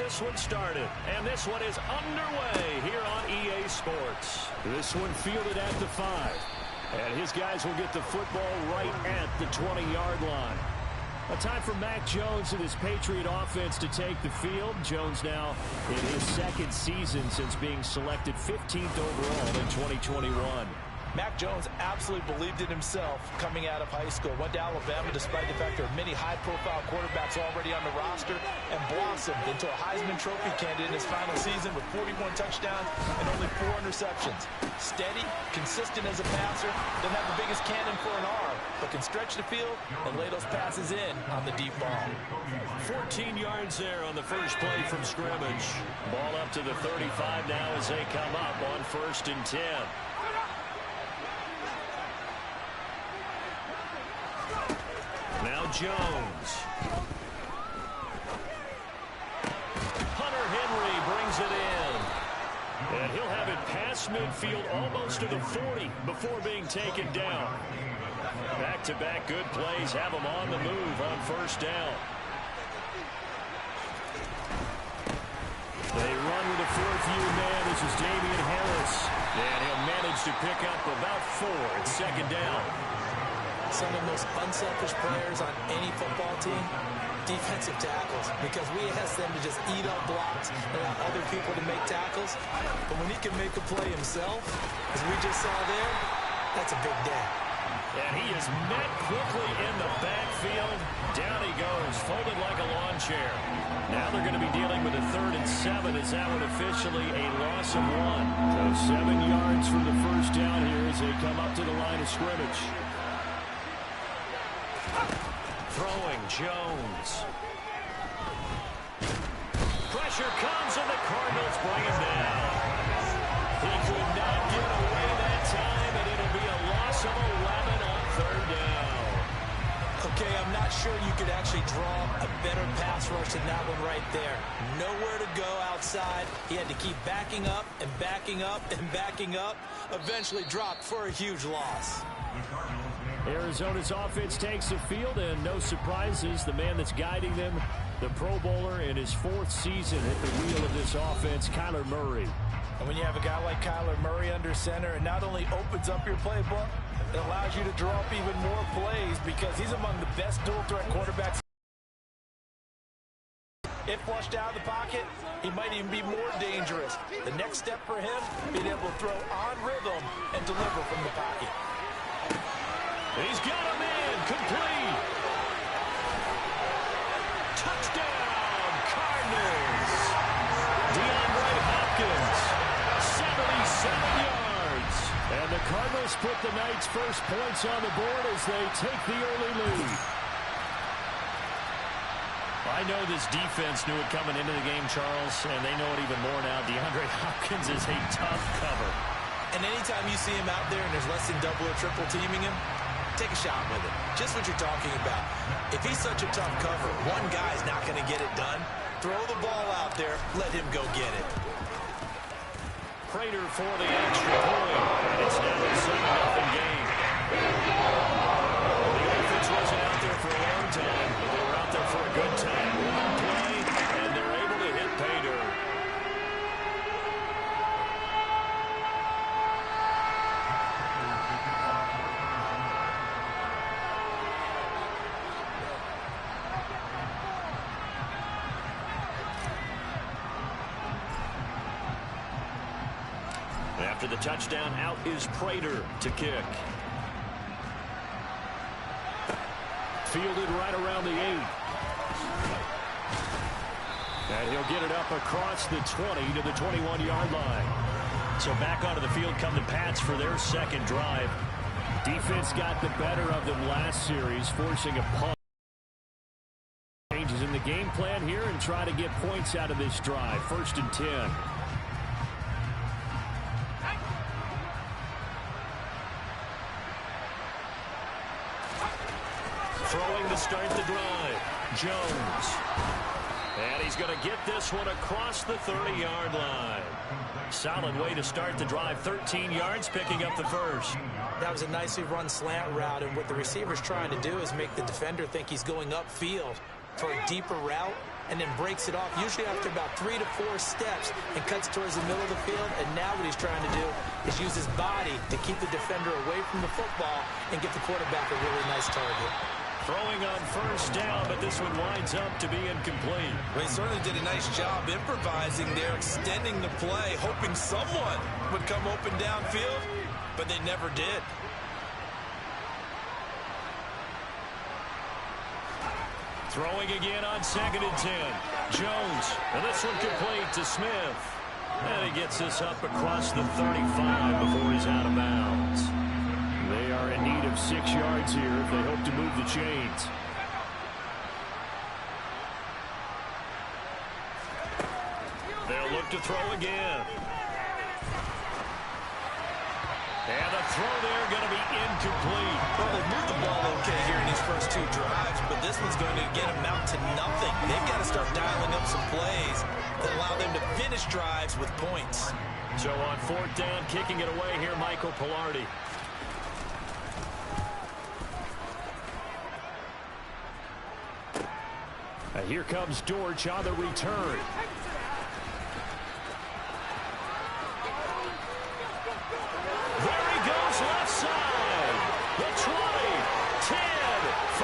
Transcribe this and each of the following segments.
this one started. And this one is underway here on EA Sports. This one fielded at the 5. And his guys will get the football right at the 20-yard line. A time for Mac Jones and his Patriot offense to take the field. Jones now in his second season since being selected 15th overall in 2021. Mac Jones absolutely believed in himself coming out of high school. Went to Alabama despite the fact there are many high-profile quarterbacks already on the roster, and blossomed into a Heisman Trophy candidate in his final season with 41 touchdowns and only 4 interceptions. Steady, consistent as a passer, doesn't have the biggest cannon for an arm, but can stretch the field and lay those passes in on the deep ball. 14 yards there on the first play from scrimmage. Ball up to the 35 now as they come up on 1st and 10. Now Jones. Hunter Henry brings it in. And he'll have it past midfield almost to the 40 before being taken down. Back-to-back good plays have him on the move on 1st down. They run with a 4th-year man. This is Damian Harris. And he'll manage to pick up about 4 at 2nd down. Some of the most unselfish players on any football team, defensive tackles, because we ask them to just eat up blocks and allow other people to make tackles. But when he can make a play himself, as we just saw there, that's a big day. And he is met quickly in the backfield. Down he goes, folded like a lawn chair. Now they're going to be dealing with a 3rd and 7 as that one officially a loss of 1. So 7 yards from the 1st down here as they come up to the line of scrimmage. Throwing Jones. Pressure comes and the Cardinals bring him down. He could not get away that time, and it'll be a loss of 11 on 3rd down. Okay, I'm not sure you could actually draw a better pass rush than that one right there. Nowhere to go outside. He had to keep backing up and backing up and backing up. Eventually dropped for a huge loss. Arizona's offense takes the field, and no surprises. The man that's guiding them, the Pro Bowler in his 4th season at the wheel of this offense, Kyler Murray. And when you have a guy like Kyler Murray under center, it not only opens up your playbook, it allows you to draw up even more plays because he's among the best dual-threat quarterbacks. If flushed out of the pocket, he might even be more dangerous. The next step for him, being able to throw on rhythm and deliver from the pocket. He's got him in, complete. Touchdown, Cardinals. DeAndre Hopkins, 77 yards. And the Cardinals put the night's first points on the board as they take the early lead. I know this defense knew it coming into the game, Charles, and they know it even more now. DeAndre Hopkins is a tough cover. And anytime you see him out there and there's less than double or triple teaming him, take a shot with it. Just what you're talking about. If he's such a tough cover, one guy's not going to get it done. Throw the ball out there. Let him go get it. Prater for the extra point. And it's now a 7-0 game. The offense wasn't out there for a long time, but they were out there for a good time. One play, and they're able to hit pay dirt. After the touchdown, out is Prater to kick. Fielded right around the 8. And he'll get it up across the 20 to the 21-yard line. So back onto the field come the Pats for their second drive. Defense got the better of them last series, forcing a punt. Changes in the game plan here and try to get points out of this drive. 1st and 10. Throwing to start the drive, Jones. And he's going to get this one across the 30-yard line. Solid way to start the drive. 13 yards, picking up the first. That was a nicely run slant route, and what the receiver's trying to do is make the defender think he's going upfield for a deeper route. and then breaks it off, usually after about 3 to 4 steps, and cuts towards the middle of the field. And now what he's trying to do is use his body to keep the defender away from the football and give the quarterback a really nice target. Throwing on first down, but this one winds up to be incomplete. Well, he certainly did a nice job improvising there, extending the play, hoping someone would come open downfield, but they never did. Throwing again on 2nd and 10. Jones, and this one complete to Smith. And he gets this up across the 35 before he's out of bounds. They are in need of 6 yards here if they hope to move the chains. They'll look to throw again. And the throw there going to be incomplete. Well, they moved the ball okay here in these first 2 drives, but this one's going to again amount to nothing. They've got to start dialing up some plays that allow them to finish drives with points. So on 4th down, kicking it away here, Michael Pilardi. Here comes Dortch on the return. There he goes, left side. The 20, 10, 5,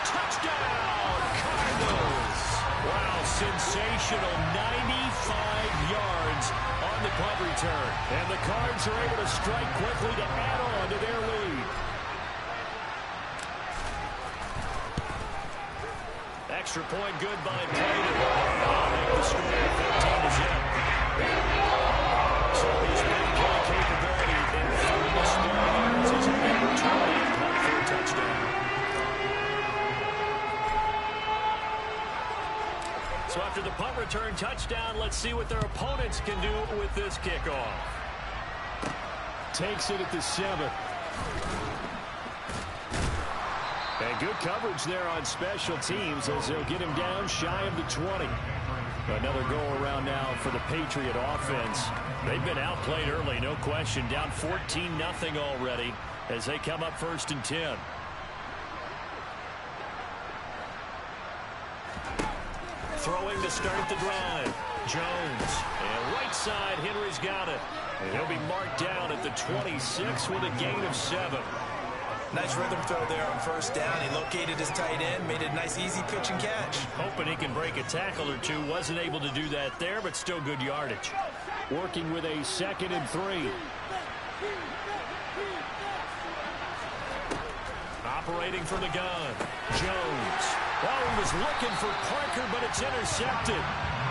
touchdown, Cardinals. Wow, sensational 95 yards on the punt return. And the Cards are able to strike quickly to add on to their lead. Extra point good by Prater. They'll make the score 15-0. So his big play capability in 30 square yards is a big return and punt for a touchdown. So after the punt return touchdown, let's see what their opponents can do with this kickoff. Takes it at the 7. And good coverage there on special teams as they'll get him down shy of the 20. Another goal around now for the Patriot offense. They've been outplayed early, no question. Down 14-0 already as they come up 1st and 10. Throwing to start the drive. Jones. And right side, Henry's got it. And he'll be marked down at the 26 with a gain of 7. Nice rhythm throw there on 1st down. He located his tight end, made a nice easy pitch and catch. Hoping he can break a tackle or two. Wasn't able to do that there, but still good yardage. Working with a 2nd and 3. Operating from the gun. Jones. Oh, he was looking for Parker, but it's intercepted.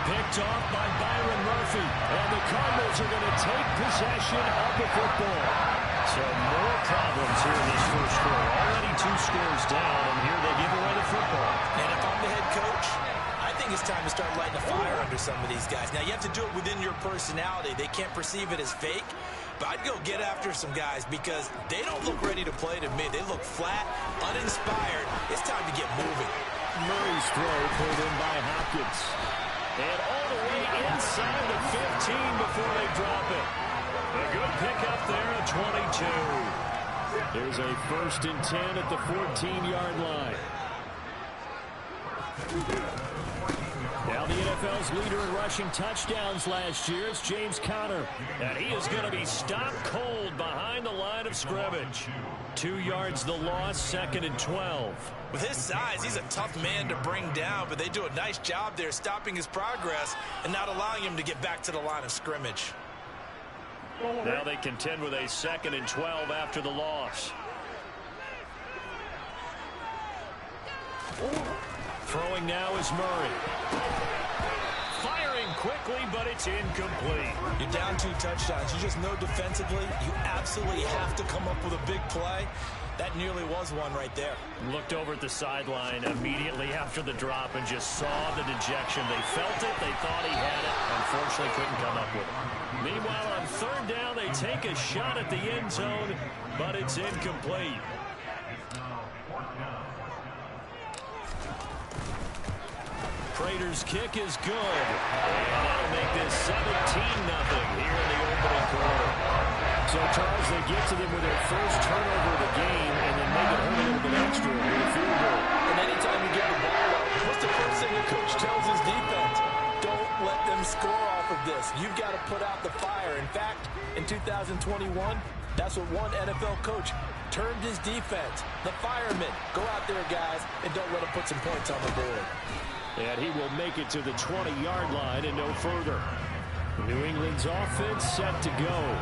Picked off by Byron Murphy. And the Cardinals are going to take possession of the football. So more problems here in this first quarter. Already 2 scores down, and here they give away the football. And if I'm the head coach, I think it's time to start lighting a fire under some of these guys. Now, you have to do it within your personality. They can't perceive it as fake. But I'd go get after some guys because they don't look ready to play to me. They look flat, uninspired. It's time to get moving. Murray's throw pulled in by Hopkins. And all the way inside the 15 before they drop it. A good pickup there at 22. There's a 1st and 10 at the 14-yard line. Now the NFL's leader in rushing touchdowns last year is James Conner. And he is going to be stopped cold behind the line of scrimmage. 2 yards the loss, 2nd and 12. With his size, he's a tough man to bring down, but they do a nice job there stopping his progress and not allowing him to get back to the line of scrimmage. Now they contend with a 2nd and 12 after the loss. Throwing now is Murray. Firing quickly, but it's incomplete. You're down 2 touchdowns. You just know defensively you absolutely have to come up with a big play. That nearly was one right there. Looked over at the sideline immediately after the drop and just saw the dejection. They felt it. They thought he had it. Unfortunately, couldn't come up with it. Meanwhile, on 3rd down, they take a shot at the end zone, but it's incomplete. Prater's kick is good. And that'll make this 17-0 here in the opening quarter. So, Charles, they get to them with their first turnover of the game and then make it hurt a little bit extra with a field goal. And anytime you give the ball up, What's the first thing a coach tells his defense? Don't let them score off of this. You've got to put out the fire. In fact, in 2021, that's what one NFL coach termed his defense. The firemen. Go out there, guys, and don't let them put some points on the board. And he will make it to the 20-yard line and no further. New England's offense set to go.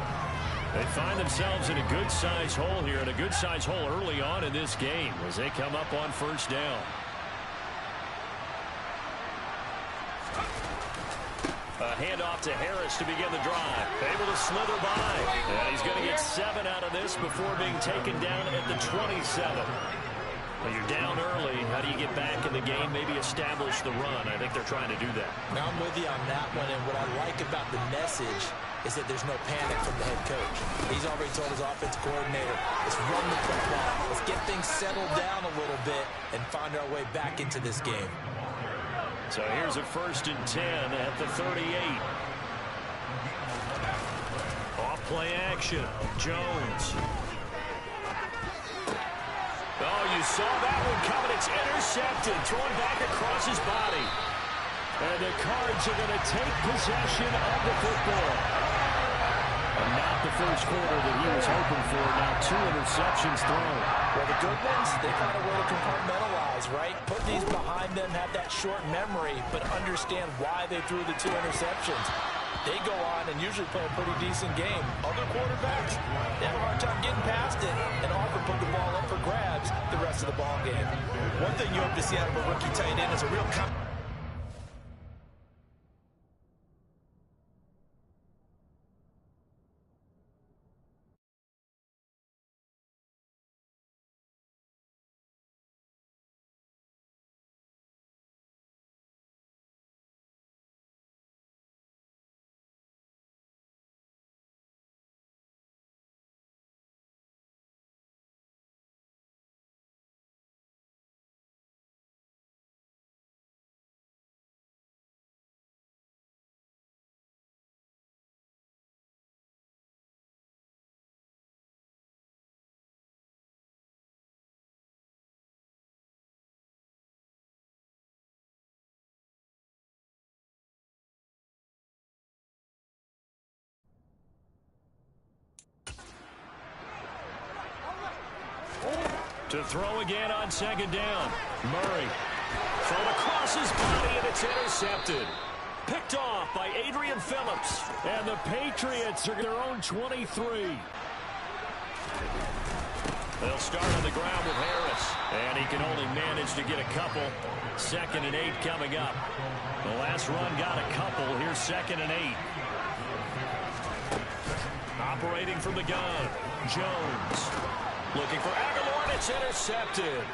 They find themselves in a good-sized hole here, and a good-sized hole early on in this game as they come up on first down. A handoff to Harris to begin the drive. Able to slither by. And he's going to get 7 out of this before being taken down at the 27. Well, you're down early. How do you get back in the game? Maybe establish the run. I think they're trying to do that. Now I'm with you on that one, and what I like about the message is that there's no panic from the head coach. He's already told his offense coordinator, let's run the football, let's get things settled down a little bit and find our way back into this game. So here's a 1st and 10 at the 38. Off play action. Jones. Oh, you saw that one coming. It's intercepted. Thrown back across his body. And the Cards are going to take possession of the football. And not the first quarter that he was hoping for. Now 2 interceptions thrown. Well, the good ones, they find a way to compartmentalize, right? Put these behind them, have that short memory, but understand why they threw the 2 interceptions. They go on and usually play a pretty decent game. Other quarterbacks, they have a hard time getting past it and often put the ball up for grabs the rest of the ball game. One thing you hope to see out of a rookie tight end is a real To throw again on 2nd down. Murray. Thrown across his body, and it's intercepted. Picked off by Adrian Phillips. And the Patriots are their own 23. They'll start on the ground with Harris. And he can only manage to get a couple. 2nd and 8 coming up. The last run got a couple. Here's 2nd and 8. Operating from the gun. Jones. Looking for Aguilar, and it's intercepted.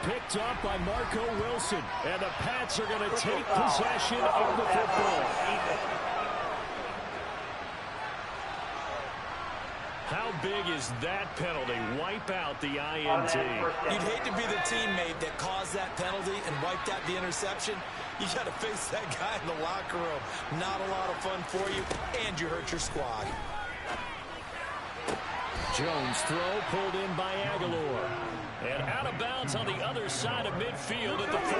Picked up by Marco Wilson. And the Pats are going to take possession of the football. How big is that penalty? Wipe out the INT. You'd hate to be the teammate that caused that penalty and wiped out the interception. You got to face that guy in the locker room. Not a lot of fun for you, and you hurt your squad. Jones throw pulled in by Aguilar. And out of bounds on the other side of midfield at the 45.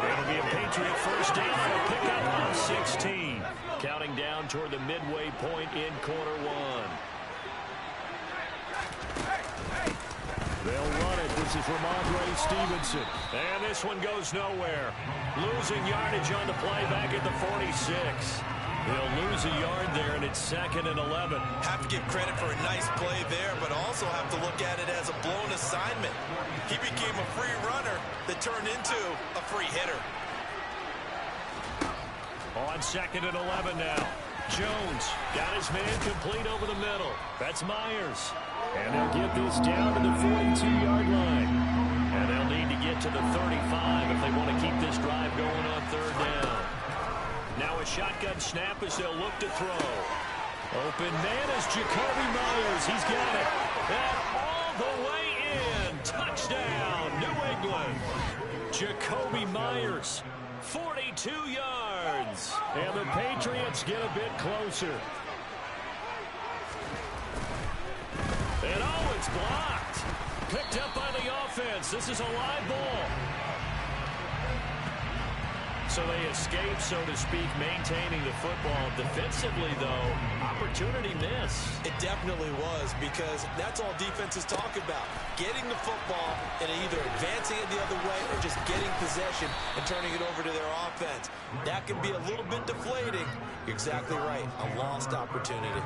It'll be a Patriot first down and a pickup of 16. Counting down toward the midway point in quarter 1. They'll run it. This is Ramondre Stevenson. And this one goes nowhere. Losing yardage on the play back at the 46. They'll lose a yard there, and it's 2nd and 11. Have to give credit for a nice play there, but also have to look at it as a blown assignment. He became a free runner that turned into a free hitter. On 2nd and 11 now. Jones got his man complete over the middle. That's Myers. And they'll get this down to the 42-yard line. And they'll need to get to the 35 if they want to keep this drive going on 3rd down. Now a shotgun snap as they'll look to throw. Open man is Jacoby Myers. He's got it. And all the way in. Touchdown, New England. Jacoby Myers, 42 yards. And the Patriots get a bit closer. And oh, it's blocked. Picked up by the offense. This is a live ball. So they escape, so to speak, maintaining the football. Defensively, though, opportunity miss. It definitely was, because that's all defenses talk about. Getting the football and either advancing it the other way or just getting possession and turning it over to their offense. That can be a little bit deflating. You're exactly right. A lost opportunity.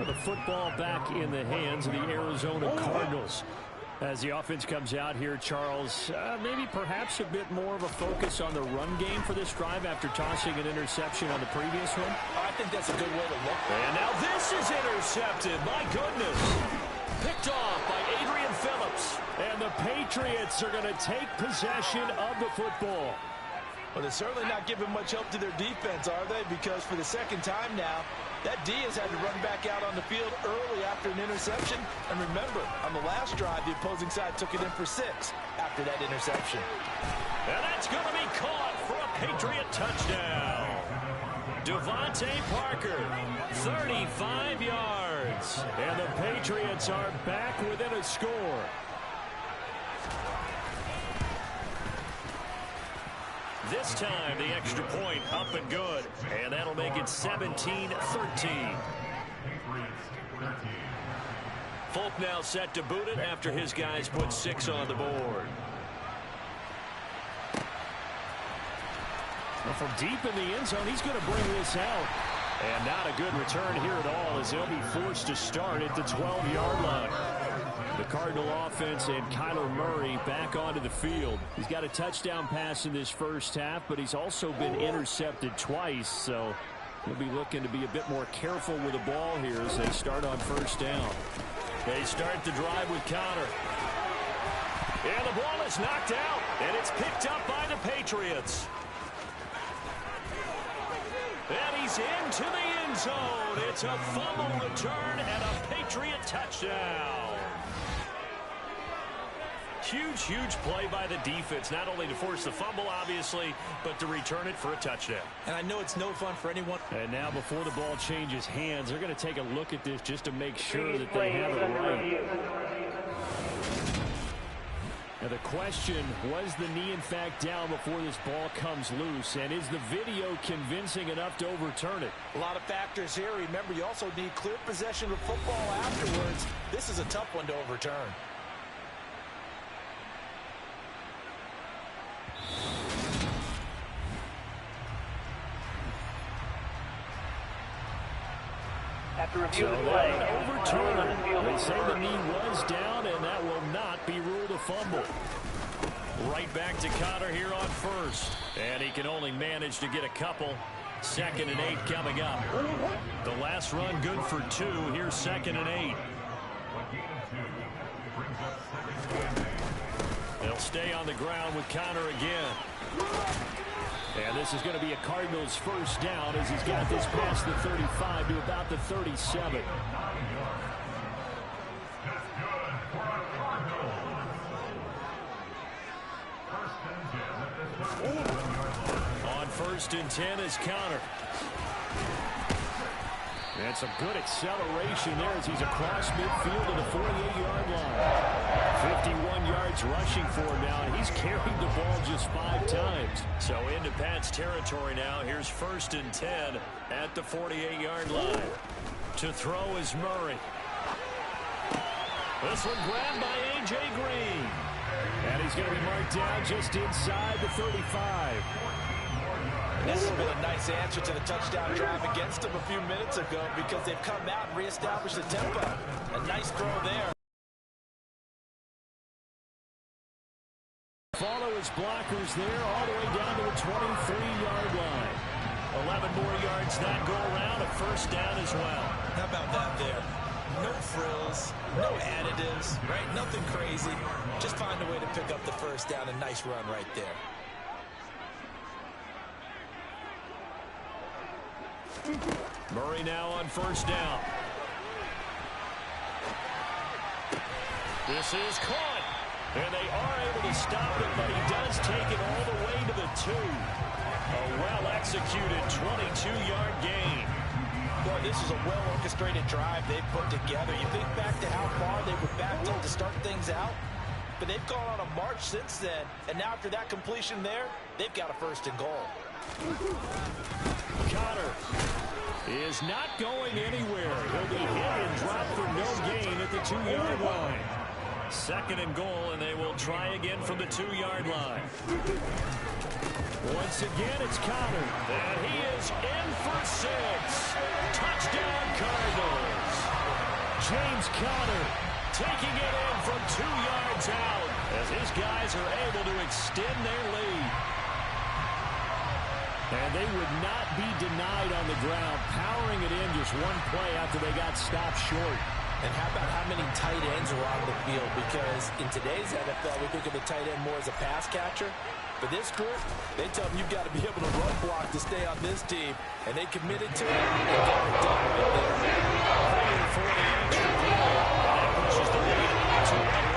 The football back in the hands of the Arizona Cardinals. As the offense comes out here, Charles, maybe perhaps a bit more of a focus on the run game for this drive after tossing an interception on the previous one? I think that's a good way to look. And now this is intercepted. My goodness. Picked off by Adrian Phillips. And the Patriots are going to take possession of the football. Well, they're certainly not giving much help to their defense, are they? Because for the second time now, that D has had to run back out on the field early after an interception. And remember, on the last drive, the opposing side took it in for 6 after that interception. And that's going to be caught for a Patriot touchdown. Devontae Parker, 35 yards. And the Patriots are back within a score. This time, the extra point up and good. And that'll make it 17-13. Folk now set to boot it after his guys put 6 on the board. Well, from deep in the end zone, he's going to bring this out. And not a good return here at all, as they'll be forced to start at the 12-yard line. The Cardinal offense and Kyler Murray back onto the field. He's got a touchdown pass in this first half, but he's also been intercepted twice, so he'll be looking to be a bit more careful with the ball here as they start on first down. They start the drive with Conner. And the ball is knocked out, and it's picked up by the Patriots. And he's into the end zone. It's a fumble return and a Patriot touchdown. Huge, huge play by the defense, not only to force the fumble, obviously, but to return it for a touchdown. And I know it's no fun for anyone. And now before the ball changes hands, they're going to take a look at this just to make sure that they have it right. Now the question, was the knee in fact down before this ball comes loose? And is the video convincing enough to overturn it? A lot of factors here. Remember, you also need clear possession of football afterwards. This is a tough one to overturn. So that overturned. They say the knee was down, and that will not be ruled a fumble. Right back to Conner here on first. And he can only manage to get a couple. 2nd and 8 coming up. The last run good for 2. Here's 2nd and 8. They'll stay on the ground with Conner again. And this is going to be a Cardinals first down as he's got this past the 35 to about the 37. On 1st and 10 is Conner. And some good acceleration there as he's across midfield to the 48-yard line. 51 yards rushing for him now, and he's carried the ball just 5 times. So into Pat's territory now. Here's 1st and 10 at the 48-yard line. To throw is Murray. This one grabbed by A.J. Green. And he's going to be marked down just inside the 35. This has been a nice answer to the touchdown drive against them a few minutes ago because they've come out and reestablished the tempo. A nice throw there. Follow his blockers there all the way down to the 23-yard line. 11 more yards that go around, a first down as well. How about that there? No frills, no additives, right? Nothing crazy. Just find a way to pick up the first down. A nice run right there. Murray now on first down. This is caught. And they are able to stop it, but he does take it all the way to the 2. A well-executed 22-yard gain. Boy, this is a well-orchestrated drive they've put together. You think back to how far they were backed up to start things out, but they've gone on a march since then. And now after that completion there, they've got a 1st and goal. Connor is not going anywhere. He'll be hit and dropped for no gain at the 2-yard line. 2nd and goal, and they will try again from the 2-yard line. Once again, it's Connor, and he is in for 6. Touchdown, Cardinals. James Conner taking it in from 2 yards out as his guys are able to extend their lead. And they would not be denied on the ground, powering it in just one play after they got stopped short. And how about how many tight ends were on the field? Because in today's NFL, we think of the tight end more as a pass catcher. But this group, they tell them you've got to be able to run block to stay on this team. And they committed to it and got it done right there. Praying for the extra point. And that pushes the lead to 11.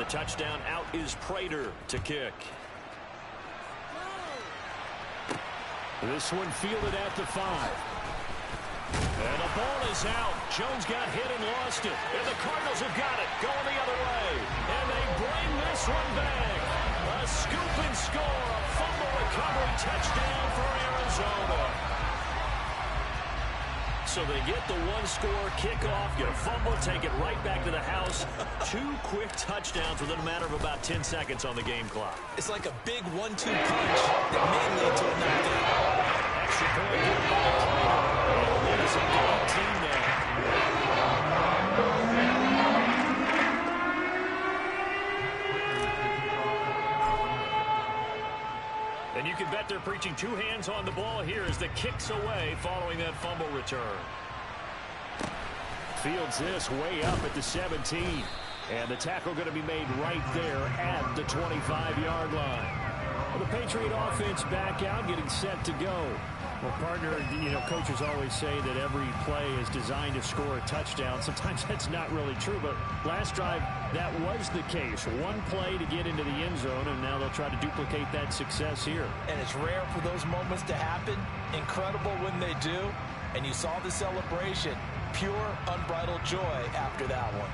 Touchdown, out is Prater to kick. This one fielded at the 5. And the ball is out. Jones got hit and lost it. And the Cardinals have got it. Going the other way. And they bring this one back. A scoop and score. A fumble recovery touchdown for Arizona. So they get the one-score kickoff, get a fumble, take it right back to the house. 2 quick touchdowns within a matter of about 10 seconds on the game clock. It's like a big 1-2 punch that may lead to a knockout. Extra point given by Prater. It is a 18 now. And you can bet they're preaching 2 hands on the ball here as the kick's away following that fumble return. Fields this way up at the 17. And the tackle going to be made right there at the 25-yard line. Well, the Patriot offense back out, getting set to go. Well, partner, coaches always say that every play is designed to score a touchdown. Sometimes that's not really true, but last drive, that was the case. One play to get into the end zone, and now they'll try to duplicate that success here. And it's rare for those moments to happen. Incredible when they do. And you saw the celebration. Pure, unbridled joy after that one.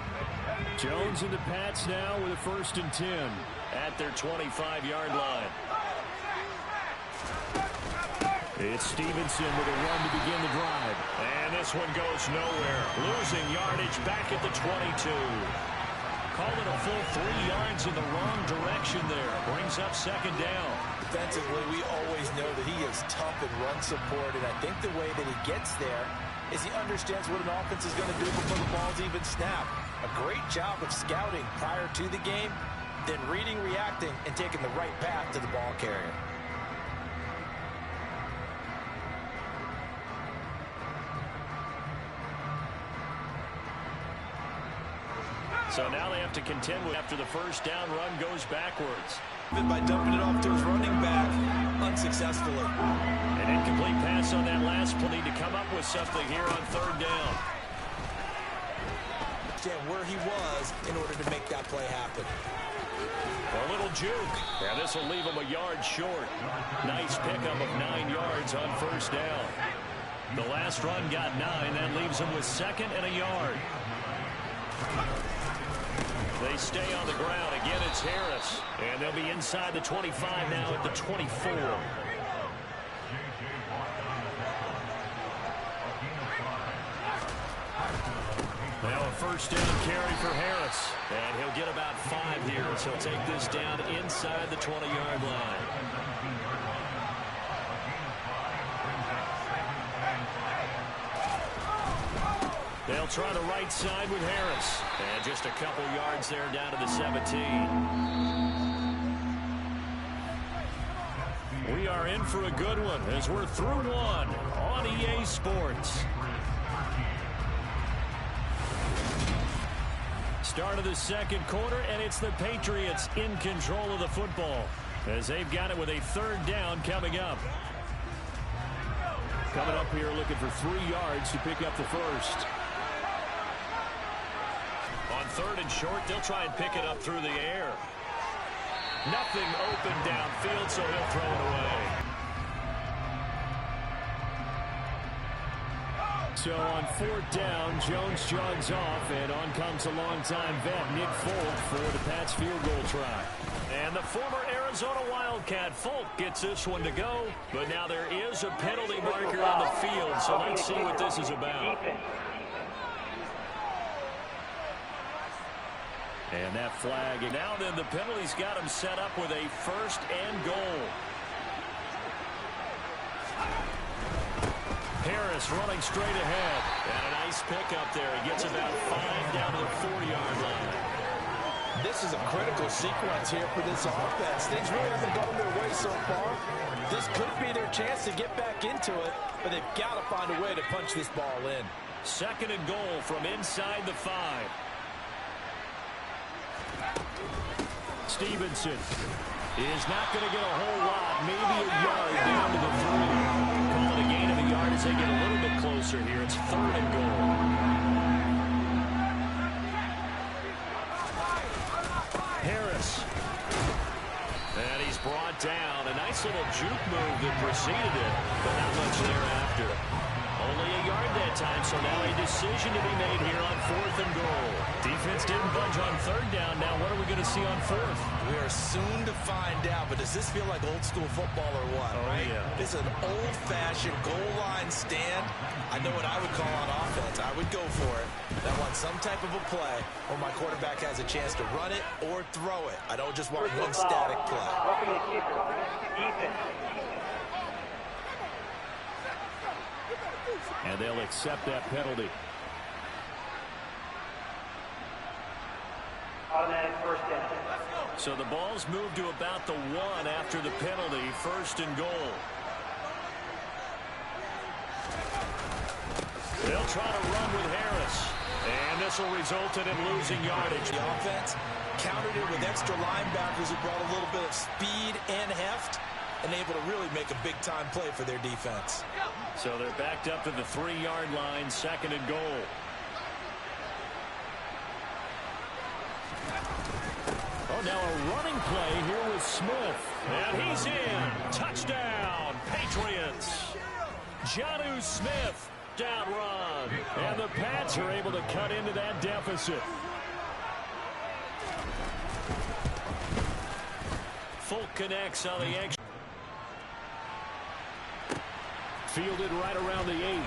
Jones and the Pats now with a 1st and 10 at their 25-yard line. It's Stevenson with a run to begin the drive. And this one goes nowhere. Losing yardage back at the 22. Call it a full 3 yards in the wrong direction there. Brings up 2nd down. Defensively, we always know that he is tough in run support. And I think the way that he gets there is he understands what an offense is going to do before the ball's even snapped. A great job of scouting prior to the game, then reading, reacting, and taking the right path to the ball carrier. So now they have to contend with after the first down run goes backwards. By dumping it off to his running back unsuccessfully. An incomplete pass on that last play. Need to come up with something here on 3rd down. Understand where he was in order to make that play happen. A little juke. Yeah, this will leave him a yard short. Nice pickup of 9 yards on 1st down. The last run got 9. That leaves him with 2nd and a yard. They stay on the ground. Again, it's Harris. And they'll be inside the 25 now at the 24. Now a 1st down carry for Harris. And he'll get about 5 here as he'll take this down inside the 20-yard line. They'll try the right side with Harris. And just a couple yards there down to the 17. We are in for a good one as we're through one on EA Sports. Start of the 2nd quarter, and it's the Patriots in control of the football as they've got it with a 3rd down coming up. Coming up here looking for 3 yards to pick up the first. On 3rd and short. They'll try and pick it up through the air. Nothing open downfield, so he'll throw it away. So on 4th down, Jones jogs off, and on comes a longtime vet, Nick Folk, for the Pats field goal try. And the former Arizona Wildcat, Folk, gets this one to go. But now there is a penalty marker on the field, so let's see what this is about. And that flag. And now then, the penalty's got him set up with a 1st and goal. Harris running straight ahead. And a nice pickup there. He gets about 5 down to the 40-yard line. This is a critical sequence here for this offense. Things really haven't gone their way so far. This could be their chance to get back into it, but they've got to find a way to punch this ball in. 2nd and goal from inside the 5. Stevenson is not going to get a whole lot, maybe a yard down to the 3. Call it a gain of a yard as they get a little bit closer here. It's 3rd and goal. Harris. And he's brought down. A nice little juke move that preceded it, but not much thereafter. Only a yard that time, so now a decision to be made here on 4th and goal. Defense didn't budge on 3rd down. Now what are we going to see on 4th? We are soon to find out, but does this feel like old school football or what, right? Yeah. It's an old-fashioned goal line stand. I know what I would call on offense. I would go for it. I want some type of a play where my quarterback has a chance to run it or throw it. I don't just want one static play. And they'll accept that penalty. Automatic 1st down. So the ball's moved to about the 1 after the penalty. 1st and goal. They'll try to run with Harris. And this will result in him losing yardage. The offense countered it with extra linebackers who brought a little bit of speed and heft and able to really make a big-time play for their defense. So they're backed up to the 3-yard line, 2nd and goal. Oh, now a running play here with Smith. And he's in. Touchdown, Patriots. Jonnu Smith down run. And the Pats are able to cut into that deficit. Folk connects on the extra. Fielded right around the 8.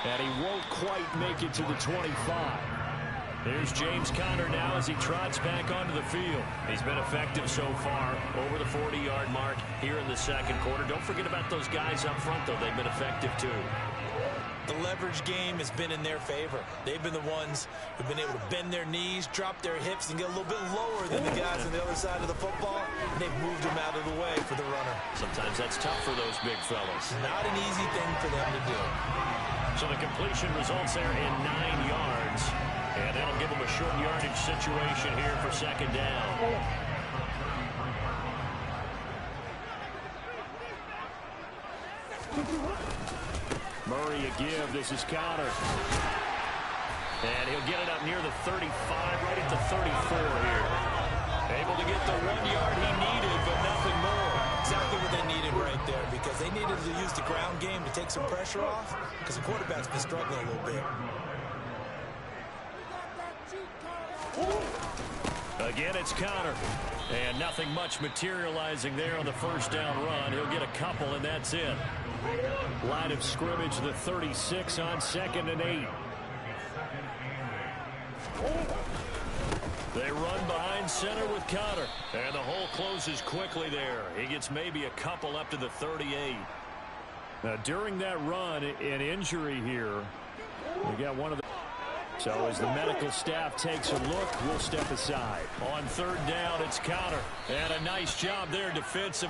And he won't quite make it to the 25. There's James Conner now as he trots back onto the field. He's been effective so far over the 40-yard mark here in the 2nd quarter. Don't forget about those guys up front, though. They've been effective, too. The leverage game has been in their favor. They've been the ones who've been able to bend their knees, drop their hips, and get a little bit lower than the guys on the other side of the football. And they've moved them out of the way for the runner. Sometimes that's tough for those big fellas. Not an easy thing for them to do. So the completion results there in 9 yards. And that'll give them a short yardage situation here for 2nd down. Murray a give. This is Conner. And he'll get it up near the 35, right at the 34 here. Able to get the 1 yard he needed, but nothing more. Exactly what they needed right there, because they needed to use the ground game to take some pressure off, because the quarterback's been struggling a little bit. Again, it's Conner. And nothing much materializing there on the 1st down run. He'll get a couple, and that's it. Line of scrimmage, the 36 on 2nd and 8. They run behind center with Conner. And the hole closes quickly there. He gets maybe a couple up to the 38. Now, during that run, an injury here. We got one of the... So as the medical staff takes a look, we'll step aside. On 3rd down, it's Conner. And a nice job there defensively.